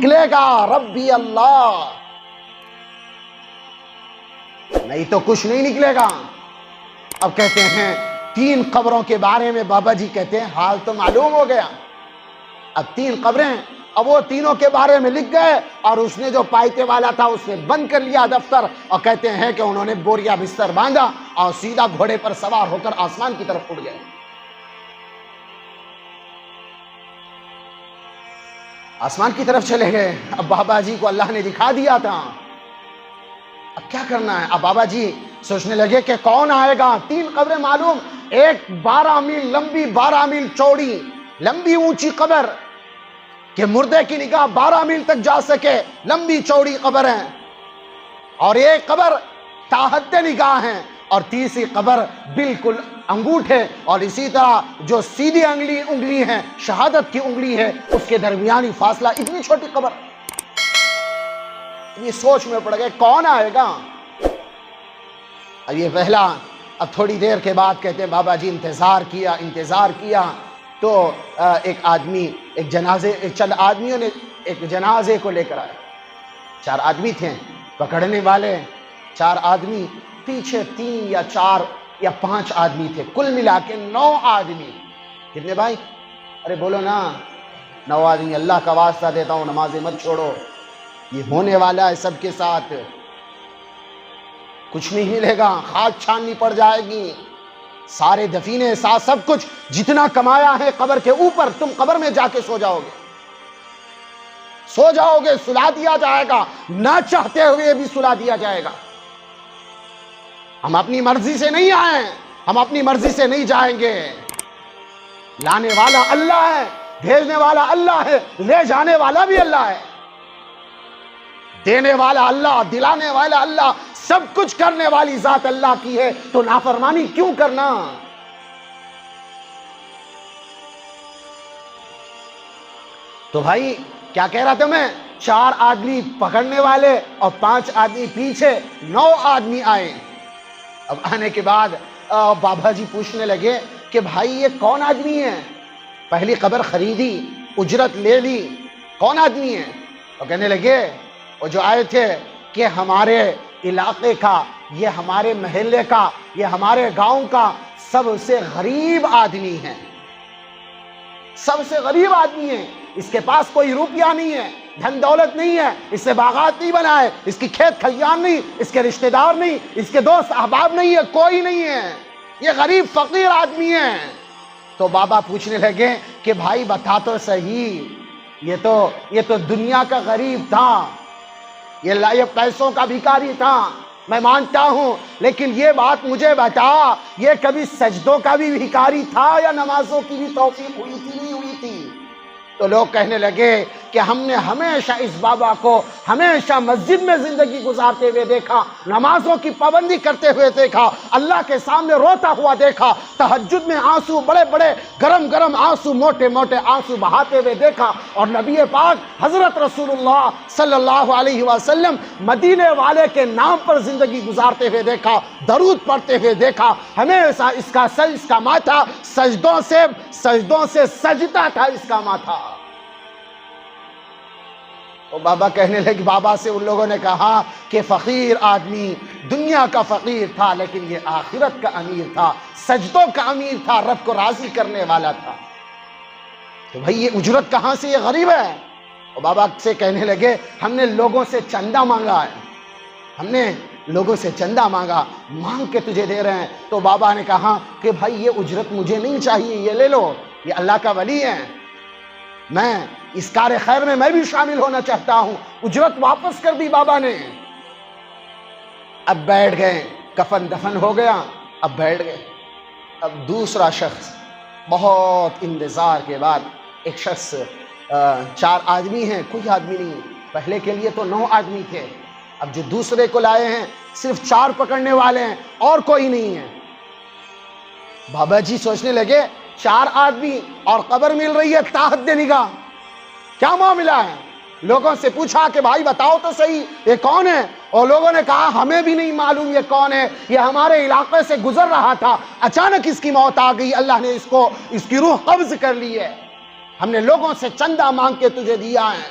نکلے گا ربی اللہ، نہیں تو کچھ نہیں نکلے گا۔ اب کہتے ہیں 3 قبروں کے بارے میں بابا جی کہتے ہیں حال تو معلوم ہو گیا، اب 3 قبریں، اب وہ تینوں کے بارے میں لکھ گئے، اور اس نے جو پائتے والا تھا اس نے بند کر لیا دفتر، اور کہتے ہیں کہ انہوں نے بوریا بستر باندھا اور سیدھا گھوڑے پر سوار ہو کر آسمان کی طرف اڑ گئے۔ آسمان کی طرف چلے گئے۔ اب بابا جی کو اللہ نے دکھا دیا تھا، اب کیا کرنا ہے؟ اب بابا جی سوچنے لگے کہ کون آئے گا۔ 3 قبریں معلوم، ایک 12 میل لمبی، 12 میل چوڑی، لمبی اونچی قبر کہ مردے کی نگاہ 12 میل تک جا سکے، لمبی چوڑی قبر ہے، اور ایک قبر تاحت نگاہ ہے، اور تیسری قبر بالکل انگوٹھے اور اسی طرح جو سیدھی انگلی ہے، شہادت کی انگلی ہے، اس کے درمیانی فاصلہ، اتنی چھوٹی قبر۔ یہ سوچ میں پڑ گئے کون آئے گا؟ اب یہ پہلا، اب تھوڑی دیر کے بعد کہتے ہیں بابا جی انتظار کیا تو ایک آدمی، چند آدمیوں نے ایک جنازے کو لے کر آئے۔ 4 آدمی تھے پکڑنے والے، 4 آدمی، پیچھے 3 یا 4 یا 5 آدمی تھے، کل ملا کے 9 آدمی۔ کتنے بھائی؟ ارے بولو نا، 9 آدمی۔ اللہ کا واسطہ دیتا ہوں نمازیں مت چھوڑو، یہ ہونے والا ہے سب کے ساتھ، کچھ نہیں ملے گا، خاک چھاننی پڑ جائے گی، سارے دفینے سب کچھ جتنا کمایا ہے قبر کے اوپر، تم قبر میں جا کے سو جاؤ گے، سلا دیا جائے گا، نہ چاہتے ہوئے بھی سلا دیا جائے گا۔ ہم اپنی مرضی سے نہیں آئے، ہم اپنی مرضی سے نہیں جائیں گے، لانے والا اللہ ہے، بھیجنے والا اللہ ہے، لے جانے والا بھی اللہ ہے، دینے والا اللہ، دلانے والا اللہ، سب کچھ کرنے والی ذات اللہ کی ہے، تو نافرمانی کیوں کرنا؟ تو بھائی کیا کہہ رہا تھا میں؟ 4 آدمی پکڑنے والے اور 5 آدمی پیچھے، 9 آدمی آئے۔ اب آنے کے بعد بابا جی پوچھنے لگے کہ بھائی یہ کون آدمی ہے؟ پہلی قبر خریدی، اجرت لے لی، کون آدمی ہے؟ اور کہنے لگے وہ جو آئے تھے کہ ہمارے علاقے کا، یہ ہمارے محلے کا، یہ ہمارے گاؤں کا سب سے غریب آدمی ہے، سب سے غریب آدمی ہے، اس کے پاس کوئی روپیہ نہیں ہے، دھن دولت نہیں ہے، اس سے باغات نہیں بنائے، اس کی کھیت کھلیان نہیں، اس کے رشتہ دار نہیں، اس کے دوست احباب نہیں ہے، کوئی نہیں ہے، یہ غریب فقیر آدمی ہے۔ تو بابا پوچھنے لگے کہ بھائی بتا تو صحیح، یہ تو دنیا کا غریب تھا، یہ پیسوں کا بھکاری تھا، میں مانتا ہوں، لیکن یہ بات مجھے بتا، یہ کبھی سجدوں کا بھی بھکاری تھا یا نمازوں کی بھی توفیق ہوئی تھی نہیں ہوئی تھی؟ تو لوگ کہنے لگے کہ ہم نے ہمیشہ اس بابا کو ہمیشہ مسجد میں زندگی گزارتے ہوئے دیکھا، نمازوں کی پابندی کرتے ہوئے دیکھا، اللہ کے سامنے روتا ہوا دیکھا، تہجد میں آنسو، بڑے بڑے گرم گرم آنسو، موٹے موٹے آنسو بہاتے ہوئے دیکھا، اور نبی پاک حضرت رسول اللہ صلی اللہ علیہ وسلم مدینے والے کے نام پر زندگی گزارتے ہوئے دیکھا، درود پڑھتے ہوئے دیکھا، ہمیشہ اس کا ماتھا سجدوں سے سجدہ تھا، اس کا ماتھا۔ اور بابا کہنے لگے، بابا سے ان لوگوں نے کہا کہ فقیر آدمی دنیا کا فقیر تھا، لیکن یہ آخرت کا امیر تھا، سجدوں کا امیر تھا، رب کو راضی کرنے والا تھا۔ تو بھائی یہ اجرت کہاں سے، یہ غریب ہے؟ اور بابا سے کہنے لگے ہم نے لوگوں سے چندہ مانگا ہے، ہم نے لوگوں سے چندہ مانگا، مانگ کے تجھے دے رہے ہیں۔ تو بابا نے کہا کہ بھائی یہ اجرت مجھے نہیں چاہیے، یہ لے لو، یہ اللہ کا ولی ہے، میں اس کار خیر میں بھی شامل ہونا چاہتا ہوں۔ اجرت واپس کر دی بابا نے۔ اب بیٹھ گئے، کفن دفن ہو گیا، اب بیٹھ گئے۔ اب دوسرا شخص، بہت انتظار کے بعد ایک شخص، 4 آدمی ہیں، کوئی آدمی نہیں، پہلے کے لیے تو 9 آدمی تھے، اب جو دوسرے کو لائے ہیں صرف 4 پکڑنے والے ہیں اور کوئی نہیں ہے۔ بابا جی سوچنے لگے 4 آدمی اور قبر مل رہی ہے تاحت نگاہ، کیا معاملہ ہے؟ لوگوں سے پوچھا کہ بھائی بتاؤ تو صحیح یہ کون ہے؟ اور لوگوں نے کہا ہمیں بھی نہیں معلوم یہ کون ہے، یہ ہمارے علاقے سے گزر رہا تھا، اچانک اس کی موت آ گئی، اللہ نے اس کی روح قبض کر لی ہے، ہم نے لوگوں سے چندہ مانگ کے تجھے دیا ہے۔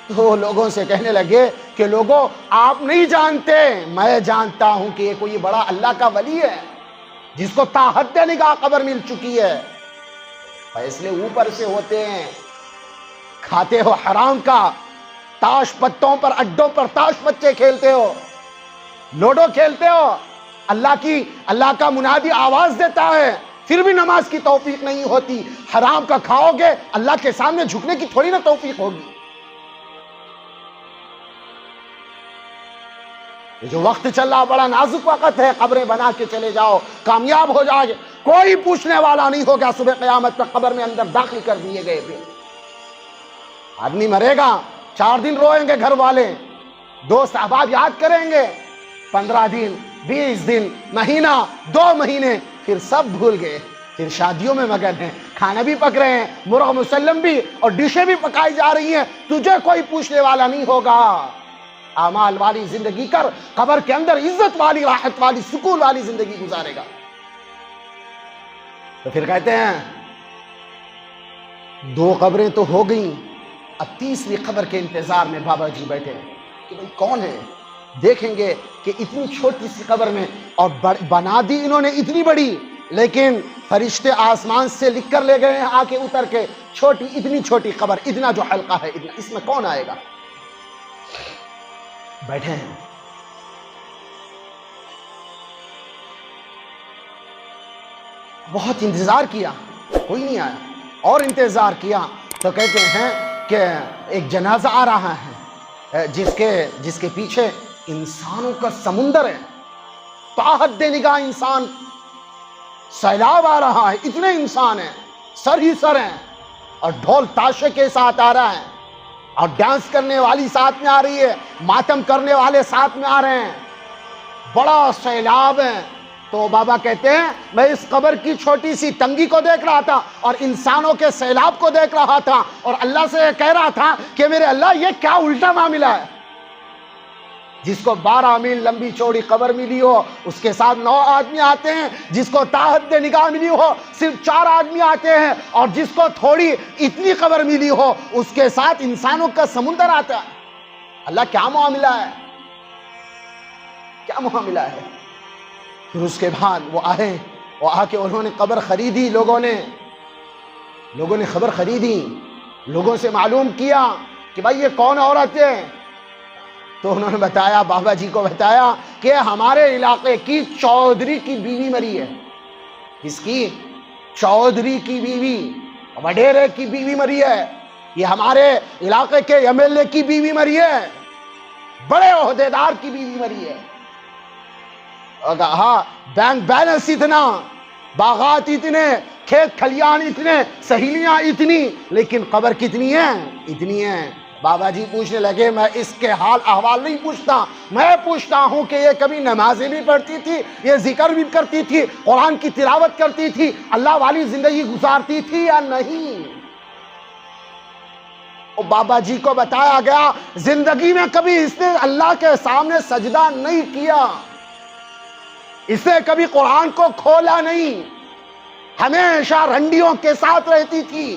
تو لوگوں سے کہنے لگے کہ لوگوں آپ نہیں جانتے، میں جانتا ہوں کہ یہ کوئی بڑا اللہ کا ولی ہے جس کو تا حد نگاہ قبر مل چکی ہے، فیصلے اوپر سے ہوتے ہیں، کھاتے ہو حرام کا، تاش پتوں پر اڈوں پر تاش بچے کھیلتے ہو، لوڈو کھیلتے ہو، اللہ کا منادی آواز دیتا ہے پھر بھی نماز کی توفیق نہیں ہوتی، حرام کا کھاؤ گے اللہ کے سامنے جھکنے کی تھوڑی نہ توفیق ہوگی۔ یہ جو وقت چل رہا بڑا نازک وقت ہے، قبریں بنا کے چلے جاؤ، کامیاب ہو جاؤ گے، کوئی پوچھنے والا نہیں ہوگا، صبح قیامت میں قبر میں اندر داخل کر دیے گئے پھر آدمی مرے گا، 4 دن روئیں گے گھر والے، دوست احباب یاد کریں گے، 15 دن 20 دن مہینہ 2 مہینے پھر سب بھول گئے، پھر شادیوں میں مگن ہیں، کھانا بھی پک رہے ہیں، مرغ مسلم بھی اور ڈشیں بھی پکائی جا رہی ہیں، تجھے کوئی پوچھنے والا نہیں ہوگا۔ اعمال والی زندگی کر، قبر کے اندر عزت والی، راحت والی، سکون والی زندگی گزارے گا۔ تو پھر کہتے ہیں 2 قبریں تو ہو گئیں، اب 3ری قبر کے انتظار میں بابا جی بیٹھے ہیں کہ بھئی کون ہے؟ دیکھیں گے کہ اتنی چھوٹی سی قبر میں، اور بنا دی انہوں نے اتنی بڑی، لیکن فرشتے آسمان سے لکھ کر لے گئے ہیں آ کے اتر کے، چھوٹی، اتنی چھوٹی قبر، اتنا جو حلقہ ہے، اتنا، اس میں کون آئے گا؟ بیٹھے ہیں، بہت انتظار کیا، کوئی نہیں آیا، اور انتظار کیا تو کہتے ہیں کہ ایک جنازہ آ رہا ہے جس کے پیچھے انسانوں کا سمندر ہے، تا حد نگاہ انسان، سیلاب آ رہا ہے، اتنے انسان ہیں، سر ہی سر ہیں، اور ڈھول تاشے کے ساتھ آ رہا ہے، اور ڈانس کرنے والی ساتھ میں آ رہی ہے، ماتم کرنے والے ساتھ میں آ رہے ہیں، بڑا سیلاب ہے۔ تو بابا کہتے ہیں میں اس قبر کی چھوٹی سی تنگی کو دیکھ رہا تھا اور انسانوں کے سیلاب کو دیکھ رہا تھا، اور اللہ سے کہہ رہا تھا کہ میرے اللہ یہ کیا الٹا معاملہ ہے، جس کو 12 میل لمبی چوڑی قبر ملی ہو اس کے ساتھ 9 آدمی آتے ہیں، جس کو تا حد نگاہ ملی ہو صرف 4 آدمی آتے ہیں، اور جس کو تھوڑی اتنی قبر ملی ہو اس کے ساتھ انسانوں کا سمندر آتا ہے۔ اللہ کیا معاملہ ہے، کیا معاملہ ہے؟ پھر اس کے بعد وہ آ کے انہوں نے قبر خریدی، لوگوں نے خبر خریدی، لوگوں سے معلوم کیا کہ بھائی یہ کون عورت ہے؟ تو انہوں نے بتایا، بابا جی کو بتایا کہ ہمارے علاقے کی چودھری کی بیوی مری ہے۔ کس کی؟ چودھری کی بیوی، وڈیرے کی بیوی مری ہے، یہ ہمارے علاقے کے MLA کی بیوی مری ہے، بڑے عہدیدار کی بیوی مری ہے۔ ہاں، بینک بیلنس اتنا، باغات اتنے، کھیت کھلیان اتنے، سہیلیاں اتنی، لیکن قبر کتنی ہے؟ اتنی ہے۔ بابا جی پوچھنے لگے میں اس کے حال احوال نہیں پوچھتا، میں پوچھتا ہوں کہ یہ کبھی نمازیں بھی پڑھتی تھی، یہ ذکر بھی کرتی تھی، قرآن کی تلاوت کرتی تھی، اللہ والی زندگی گزارتی تھی یا نہیں؟ بابا جی کو بتایا گیا زندگی میں کبھی اس نے اللہ کے سامنے سجدہ نہیں کیا، اس نے کبھی قرآن کو کھولا نہیں، ہمیشہ رنڈیوں کے ساتھ رہتی تھی،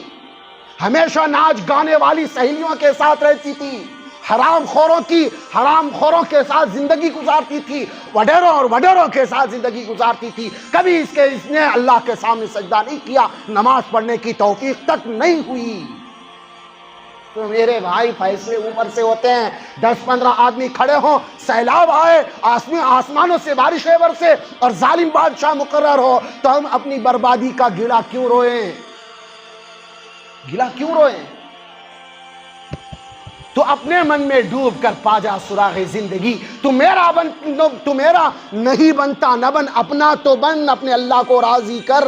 ہمیشہ ناچ گانے والی سہیلیوں کے ساتھ رہتی تھی، حرام خوروں کے ساتھ زندگی گزارتی تھی، وڈیروں کے ساتھ زندگی گزارتی تھی، کبھی اس نے اللہ کے سامنے سجدہ نہیں کیا، نماز پڑھنے کی توفیق تک نہیں ہوئی۔ تو میرے بھائی فیصلے اوپر سے ہوتے ہیں، 10-15 آدمی کھڑے ہوں، سیلاب آئے، آسمانوں سے بارشیں برسے اور ظالم بادشاہ مقرر ہو، تو ہم اپنی بربادی کا گلہ کیوں روئیں؟ تو اپنے من میں ڈوب کر پا جا سراغ زندگی، تو میرا نہیں بنتا نہ بن، اپنا تو بن، اپنے اللہ کو راضی کر۔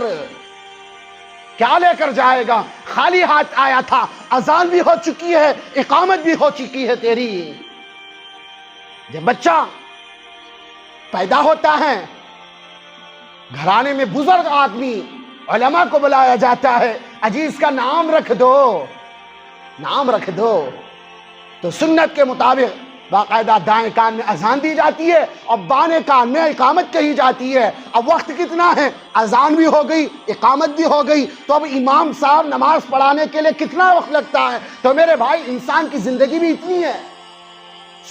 کیا لے کر جائے گا؟ خالی ہاتھ آیا تھا، اذان بھی ہو چکی ہے، اقامت بھی ہو چکی ہے تیری۔ جب بچہ پیدا ہوتا ہے، گھرانے میں بزرگ آدمی، علماء کو بلایا جاتا ہے، عزیز کا نام رکھ دو، تو سنت کے مطابق باقاعدہ دائیں کان میں اذان دی جاتی ہے اور بائیں کان میں اقامت کہی جاتی ہے۔ اب وقت کتنا ہے؟ اذان بھی ہو گئی، اقامت بھی ہو گئی، تو اب امام صاحب نماز پڑھانے کے لیے کتنا وقت لگتا ہے؟ تو میرے بھائی انسان کی زندگی بھی اتنی ہے،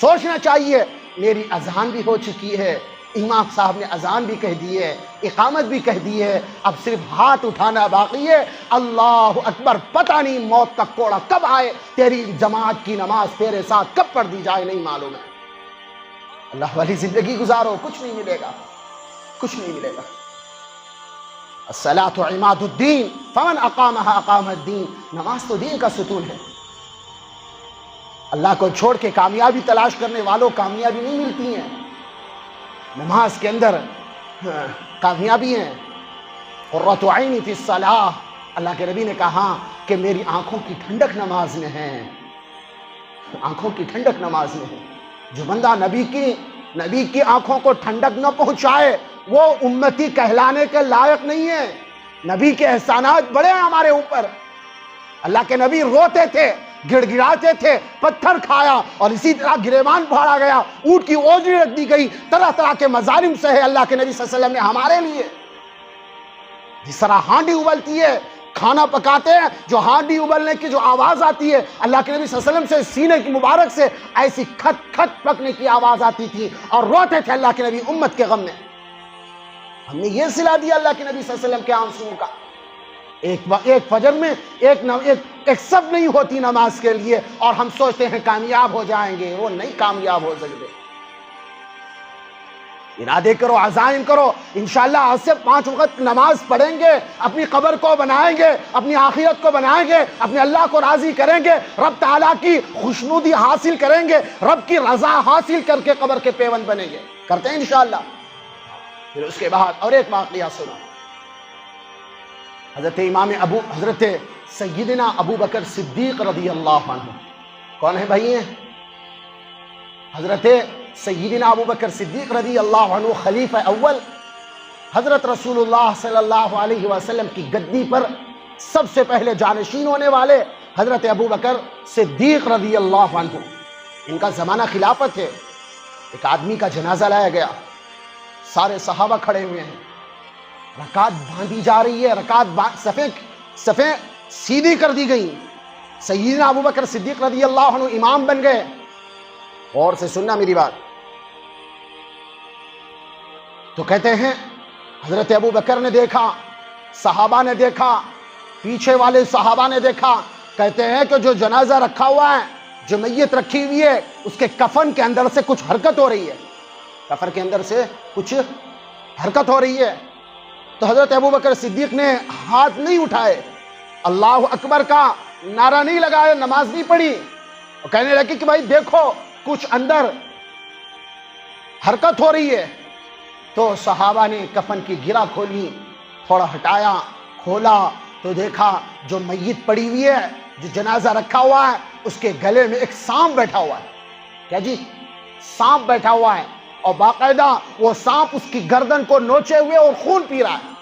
سوچنا چاہیے۔ میری اذان بھی ہو چکی ہے، امام صاحب نے اذان بھی کہہ دی ہے، اقامت بھی کہہ دی ہے، اب صرف ہاتھ اٹھانا باقی ہے۔ اللہ اکبر، پتہ نہیں موت کا کوڑا کب آئے، تیری جماعت کی نماز تیرے ساتھ کب پڑھ دی جائے نہیں معلوم ہے۔ اللہ والی زندگی گزارو، کچھ نہیں ملے گا، کچھ نہیں ملے گا۔ الصلاۃ عماد الدین فمن اقامها اقام الدین، نماز تو دین کا ستون ہے۔ اللہ کو چھوڑ کے کامیابی تلاش کرنے والوں کامیابی نہیں ملتی ہیں، نماز کے اندر کامیابی ہیں۔ قرۃ عینی فی الصلاۃ، اللہ کے نبی نے کہا کہ میری آنکھوں کی ٹھنڈک نماز میں ہے، آنکھوں کی ٹھنڈک نماز میں ہے۔ جو بندہ نبی کی آنکھوں کو ٹھنڈک نہ پہنچائے وہ امتی کہلانے کے لائق نہیں ہے۔ نبی کے احسانات بڑے ہیں ہمارے اوپر۔ اللہ کے نبی روتے تھے، گڑ گڑاتے تھے، پتھر کھایا اور اسی طرح گریبان پھاڑا گیا، اونٹ کی اوجری رکھ دی گئی، طرح طرح کے مظالم سہے اللہ کے نبی صلی اللہ علیہ وسلم نے ہمارے لیے۔ جس طرح ہانڈی ابلتی ہے، کھانا پکاتے ہیں، جو ہانڈی ابلنے کی جو آواز آتی ہے، اللہ کے نبی صلی اللہ علیہ وسلم سے سینے کی مبارک سے ایسی کھٹ کھٹ پکنے کی آواز آتی تھی اور روتے تھے اللہ کے نبی امت کے غم میں۔ ہم نے یہ صلہ دیا اللہ کے نبی صلی اللہ علیہ وسلم کے آنسوؤں کا۔ ایک فجر میں ایک سب نہیں ہوتی نماز کے لیے، اور ہم سوچتے ہیں کامیاب ہو جائیں گے، وہ نہیں کامیاب ہو سکتے۔ ارادے کرو، عزائم کرو، انشاءاللہ آج سے 5 وقت نماز پڑھیں گے، اپنی قبر کو بنائیں گے، اپنی آخرت کو بنائیں گے، اپنے اللہ کو راضی کریں گے، رب تعالیٰ کی خوشنودی حاصل کریں گے، رب کی رضا حاصل کر کے قبر کے پیوند بنیں گے، کرتے ہیں انشاءاللہ۔ پھر اس کے بعد اور ایک واقعہ سنا، حضرت سیدنا ابو بکر صدیق رضی اللہ عنہ۔ کون ہے بھائی ہیں؟ حضرت سیدنا ابو بکر صدیق رضی اللہ عنہ خلیفہ اول، حضرت رسول اللہ صلی اللہ علیہ وسلم کی گدی پر سب سے پہلے جانشین ہونے والے حضرت ابو بکر صدیق رضی اللہ عنہ۔ ان کا زمانہ خلافت ہے۔ ایک آدمی کا جنازہ لایا گیا، سارے صحابہ کھڑے ہوئے ہیں، رکعت باندھی جا رہی ہے، صفیں سیدھی کر دی گئی۔ سیدنا ابو بکر صدیق رضی اللہ عنہ امام بن گئے۔ غور سے سننا میری بات۔ تو کہتے ہیں حضرت ابو بکر نے دیکھا، صحابہ نے دیکھا، پیچھے والے صحابہ نے دیکھا، کہتے ہیں کہ جو جنازہ رکھا ہوا ہے، جو میت رکھی ہوئی ہے، اس کے کفن کے اندر سے کچھ حرکت ہو رہی ہے، کفن کے اندر سے کچھ حرکت ہو رہی ہے۔ تو حضرت ابو بکر صدیق نے ہاتھ نہیں اٹھائے، اللہ اکبر کا نعرہ نہیں لگایا، نماز نہیں پڑھی، اور کہنے لگے کہ بھائی دیکھو کچھ اندر حرکت ہو رہی ہے۔ تو صحابہ نے کفن کی گرہ کھولی، تھوڑا ہٹایا، کھولا تو دیکھا جو میت پڑی ہوئی ہے، جو جنازہ رکھا ہوا ہے، اس کے گلے میں ایک سانپ بیٹھا ہوا ہے۔ کیا جی؟ سانپ بیٹھا ہوا ہے، اور باقاعدہ وہ سانپ اس کی گردن کو نوچے ہوئے اور خون پی رہا ہے۔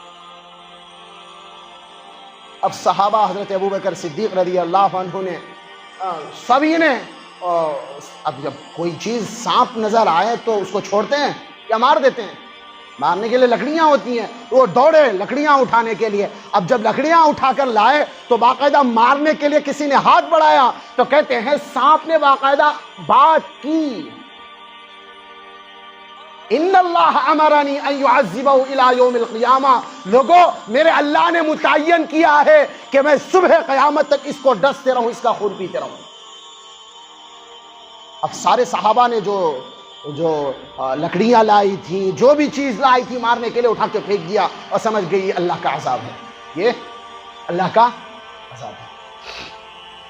اب صحابہ حضرت ابو بکر صدیق رضی اللہ عنہ نے سبھی نے، اب جب کوئی چیز سانپ نظر آئے تو اس کو چھوڑتے ہیں یا مار دیتے ہیں؟ مارنے کے لیے لکڑیاں ہوتی ہیں، وہ دوڑے لکڑیاں اٹھانے کے لیے۔ اب جب لکڑیاں اٹھا کر لائے تو باقاعدہ مارنے کے لیے کسی نے ہاتھ بڑھایا، تو کہتے ہیں سانپ نے باقاعدہ بات کی، ان اللہ امرنی ان یعذبہ الی یوم القیامہ، لوگوں میرے اللہ نے متعین کیا ہے کہ میں صبح قیامت تک اس کو ڈستے رہوں، اس کا خون پیتے رہوں۔ اب سارے صحابہ نے جو لکڑیاں لائی تھی، جو بھی چیز لائی تھی مارنے کے لیے، اٹھا کے پھینک دیا اور سمجھ گئی اللہ کا عذاب ہے، یہ اللہ کا عذاب ہے۔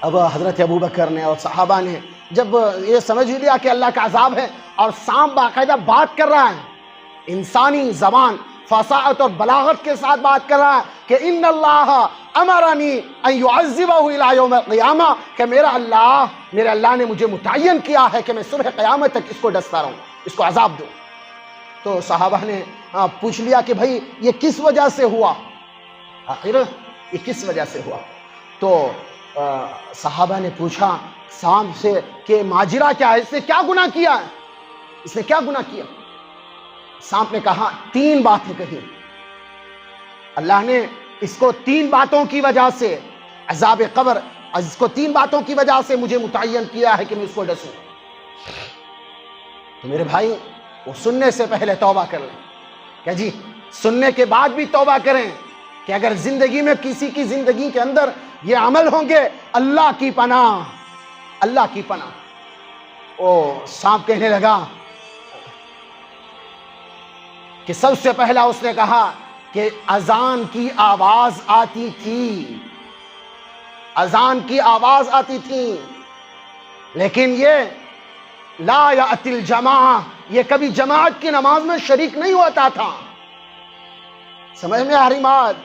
اب حضرت ابو بکر نے اور صحابہ نے جب یہ سمجھ لیا کہ اللہ کا عذاب ہے، اور سانپ باقاعدہ بات کر رہا ہے، انسانی زبان فصاحت اور بلاغت کے ساتھ بات کر رہا ہے کہ ان اللہ امرنی ان یعذبہ الی یوم القیامہ، کہ میرے اللہ نے مجھے متعین کیا ہے کہ میں صبح قیامت تک اس کو ڈستا رہوں، اس کو عذاب دوں۔ تو صحابہ نے پوچھ لیا کہ بھائی یہ کس وجہ سے ہوا، آخر یہ کس وجہ سے ہوا؟ تو صحابہ نے پوچھا سانپ سے کہ ماجرا کیا ہے، اس نے کیا گناہ کیا ہے، اس نے کیا گناہ کیا؟ سانپ نے کہا 3 باتیں کہی، اللہ نے اس کو 3 باتوں کی وجہ سے عذاب قبر، اس کو 3 باتوں کی وجہ سے مجھے متعین کیا ہے کہ میں اس کو ڈسوں۔ تو میرے بھائی وہ سننے سے پہلے توبہ کر لیں، کیا جی سننے کے بعد بھی توبہ کریں کہ اگر زندگی میں کسی کی زندگی کے اندر یہ عمل ہوں گے، اللہ کی پناہ، اللہ کی پناہ۔ سانپ کہنے لگا کہ سب سے پہلا اس نے کہا کہ اذان کی آواز آتی تھی، اذان کی آواز آتی تھی، لیکن یہ لا یأتی الجماعہ، یہ کبھی جماعت کی نماز میں شریک نہیں ہوتا تھا۔ سمجھ میں آ رہی بات؟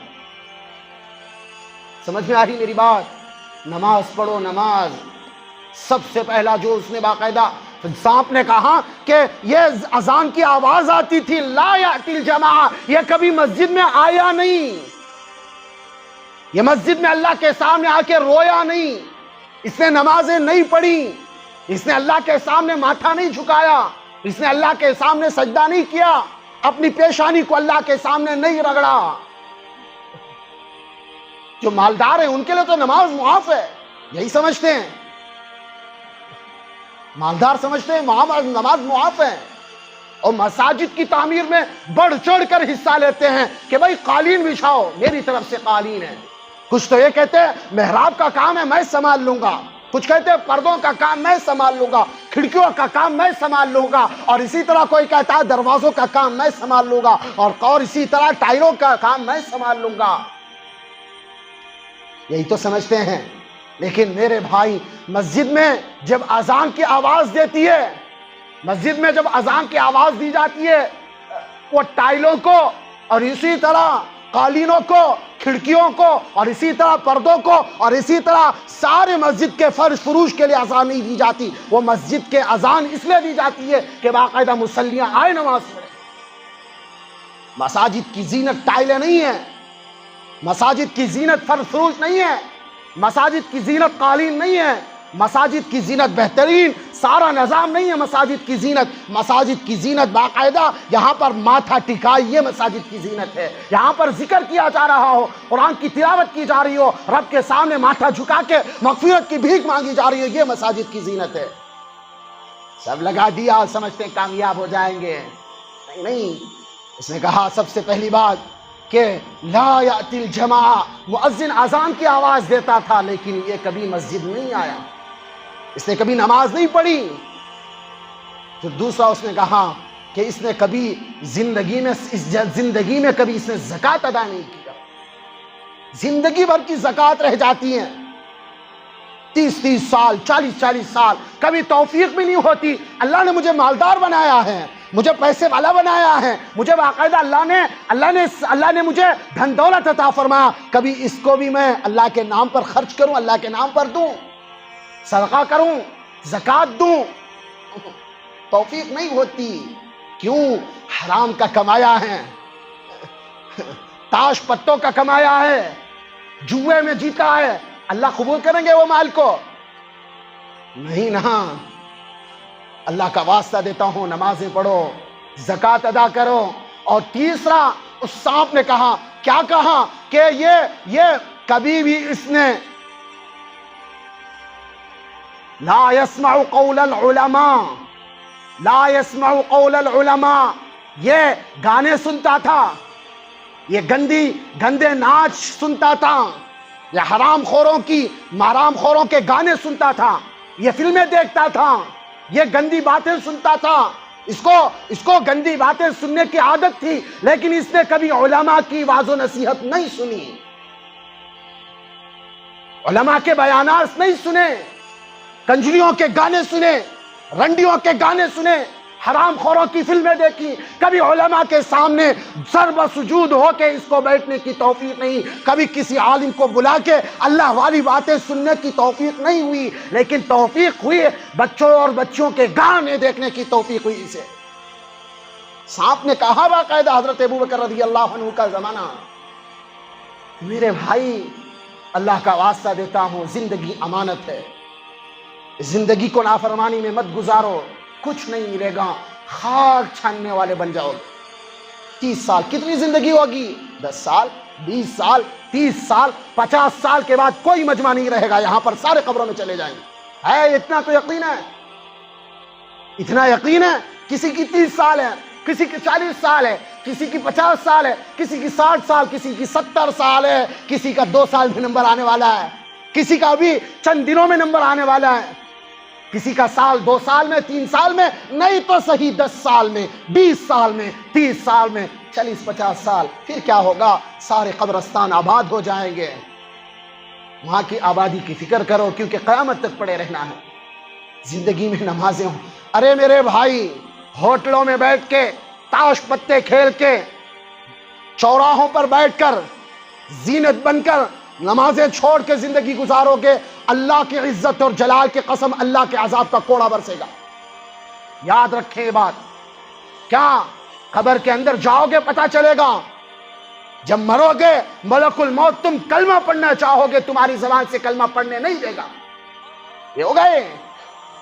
سمجھ میں آ رہی میری بات؟ نماز پڑھو، نماز سب سے پہلا جو اس نے باقاعدہ، سانپ نے کہا کہ یہ اذان کی آواز آتی تھی، لا یأتی الجماعہ، یہ کبھی مسجد میں آیا نہیں، یہ مسجد میں اللہ کے سامنے آ کے رویا نہیں، اس نے نمازیں نہیں پڑھی، اس نے اللہ کے سامنے ماتھا نہیں جھکایا، اس نے اللہ کے سامنے سجدہ نہیں کیا، اپنی پیشانی کو اللہ کے سامنے نہیں رگڑا۔ جو مالدار ہیں ان کے لیے تو نماز معاف ہے، یہی سمجھتے ہیں، مالدار سمجھتے ہیں نماز معاف ہے، اور مساجد کی تعمیر میں بڑھ چڑھ کر حصہ لیتے ہیں کہ بھائی قالین بچھاؤ، میری طرف سے قالین ہے۔ کچھ تو یہ کہتے ہیں محراب کا کام ہے میں سنبھال لوں گا، کچھ کہتے ہیں پردوں کا کام میں سنبھال لوں گا، کھڑکیوں کا کام میں سنبھال لوں گا، اور اسی طرح کوئی کہتا ہے دروازوں کا کام میں سنبھال لوں گا، اور اسی طرح ٹائروں کا کام میں سنبھال لوں گا، یہی تو سمجھتے ہیں۔ لیکن میرے بھائی مسجد میں جب اذان کی آواز دیتی ہے، مسجد میں جب اذان کی آواز دی جاتی ہے، وہ ٹائلوں کو اور اسی طرح قالینوں کو، کھڑکیوں کو اور اسی طرح پردوں کو اور اسی طرح سارے مسجد کے فرش فروش کے لیے اذان نہیں دی جاتی، وہ مسجد کے اذان اس لیے دی جاتی ہے کہ باقاعدہ مصلیاں آئے نماز پڑھیں۔ مساجد کی زینت ٹائلیں نہیں ہیں، مساجد کی زینت فرش فروش نہیں ہے، مساجد کی زینت قالین نہیں ہے، مساجد کی زینت بہترین سارا نظام نہیں ہے، مساجد کی زینت باقاعدہ یہاں پر ماتھا ٹکائی، یہ مساجد کی زینت ہے، یہاں پر ذکر کیا جا رہا ہو، قرآن کی تلاوت کی جا رہی ہو، رب کے سامنے ماتھا جھکا کے مغفرت کی بھیک مانگی جا رہی ہے، یہ مساجد کی زینت ہے۔ سب لگا دیا، سمجھتے ہیں کامیاب ہو جائیں گے، نہیں، اس نے کہا سب سے پہلی بات کہ لا یأتی الجماعہ، مؤذن اذان کی آواز دیتا تھا لیکن یہ کبھی مسجد نہیں آیا، اس نے کبھی نماز نہیں پڑھی۔ پھر دوسرا اس نے کہا کہ اس نے کبھی زندگی میں کبھی اس نے زکوٰۃ ادا نہیں کیا، زندگی بھر کی زکوٰۃ رہ جاتی ہیں، 30 سال 40 سال، کبھی توفیق بھی نہیں ہوتی، اللہ نے مجھے مالدار بنایا ہے، مجھے پیسے والا بنایا ہے، مجھے باقاعدہ اللہ نے مجھے دھن دولت عطا فرمایا، کبھی اس کو بھی میں اللہ کے نام پر خرچ کروں، اللہ کے نام پر دوں، صدقہ کروں، زکوٰۃ دوں، توفیق نہیں ہوتی۔ کیوں؟ حرام کا کمایا ہے، تاش پتوں کا کمایا ہے، جوئے میں جیتا ہے، اللہ قبول کریں گے وہ مال کو؟ نہیں نا۔ اللہ کا واسطہ دیتا ہوں، نمازیں پڑھو، زکوٰۃ ادا کرو۔ اور تیسرا اس سانپ نے کہا، کیا کہا کہ یہ کبھی بھی اس نے لا يسمع قول العلماء، لا يسمع قول العلماء، یہ گانے سنتا تھا، یہ گندے ناچ سنتا تھا، یہ حرام خوروں کے گانے سنتا تھا، یہ فلمیں دیکھتا تھا، یہ گندی باتیں سنتا تھا، اس کو گندی باتیں سننے کی عادت تھی، لیکن اس نے کبھی علماء کی واعظ و نصیحت نہیں سنی، علماء کے بیانات نہیں سنے، کنجریوں کے گانے سنے، رنڈیوں کے گانے سنے، حرام خوروں کی فلمیں دیکھی، کبھی علماء کے سامنے سر بسجود ہو کے اس کو بیٹھنے کی توفیق نہیں، کبھی کسی عالم کو بلا کے اللہ والی باتیں سننے کی توفیق نہیں ہوئی، لیکن توفیق ہوئی بچوں اور بچوں کے گانے دیکھنے کی توفیق ہوئی اسے۔ سانپ نے کہا باقاعدہ حضرت ابوبکر رضی اللہ عنہ کا زمانہ، میرے بھائی اللہ کا واسطہ دیتا ہوں، زندگی امانت ہے، زندگی کو نافرمانی میں مت گزارو، کچھ نہیں ملے گا، خاک چھاننے والے بن جاؤ گے۔ 30 سال کتنی زندگی ہوگی؟ 10 سال، 20 سال، 30 سال، 50 سال کے بعد کوئی مجمع نہیں رہے گا یہاں پر، سارے قبروں میں چلے جائیں گے۔ ہے اتنا تو یقین ہے، اتنا یقین ہے۔ کسی کی 30 سال ہے، کسی کی 40 سال ہے، کسی کی 50 سال ہے، کسی کی 60 سال، کسی کی 70 سال ہے، کسی کا 2 سال میں نمبر آنے والا ہے، کسی کا ابھی چند دنوں میں نمبر آنے والا ہے، کسی کا سال 2 سال میں، 3 سال میں، نہیں تو صحیح 10 سال میں، 20 سال میں، 30 سال میں، 40-50 سال۔ پھر کیا ہوگا؟ سارے قبرستان آباد ہو جائیں گے۔ وہاں کی آبادی کی فکر کرو، کیونکہ قیامت تک پڑے رہنا ہے۔ زندگی میں نمازیں ہوں۔ ارے میرے بھائی، ہوٹلوں میں بیٹھ کے، تاش پتے کھیل کے، چوراہوں پر بیٹھ کر، زینت بن کر نمازیں چھوڑ کے زندگی گزارو گے، اللہ کی عزت اور جلال کی قسم، اللہ کے عذاب کا کوڑا برسے گا۔ یاد رکھیں یہ بات۔ کیا قبر کے اندر جاؤ گے پتہ چلے گا، جب مرو گے ملک الموت تم کلمہ پڑھنا چاہو گے، تمہاری زبان سے کلمہ پڑھنے نہیں دے گا۔ یہ ہو گئے۔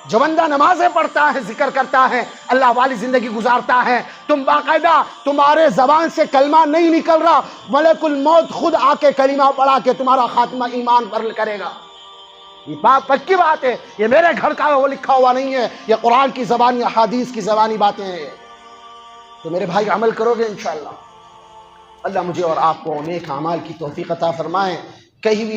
جو بندہ نمازیں پڑھتا ہے، ذکر کرتا ہے، اللہ والی زندگی گزارتا ہے، تم باقاعدہ تمہارے زبان سے کلمہ نہیں نکل رہا، ملک الموت خود آ کے کلمہ پڑھا کے تمہارا خاتمہ ایمان پر کرے گا۔ یہ بات پکی بات ہے، یہ میرے گھر کا وہ لکھا ہوا نہیں ہے، یہ قرآن کی زبانی، احادیث کی زبانی باتیں ہیں۔ تو میرے بھائی عمل کرو گے انشاءاللہ۔ اللہ مجھے اور آپ کو نیک اعمال کی توفیق عطا فرمائے۔ کہیں بھی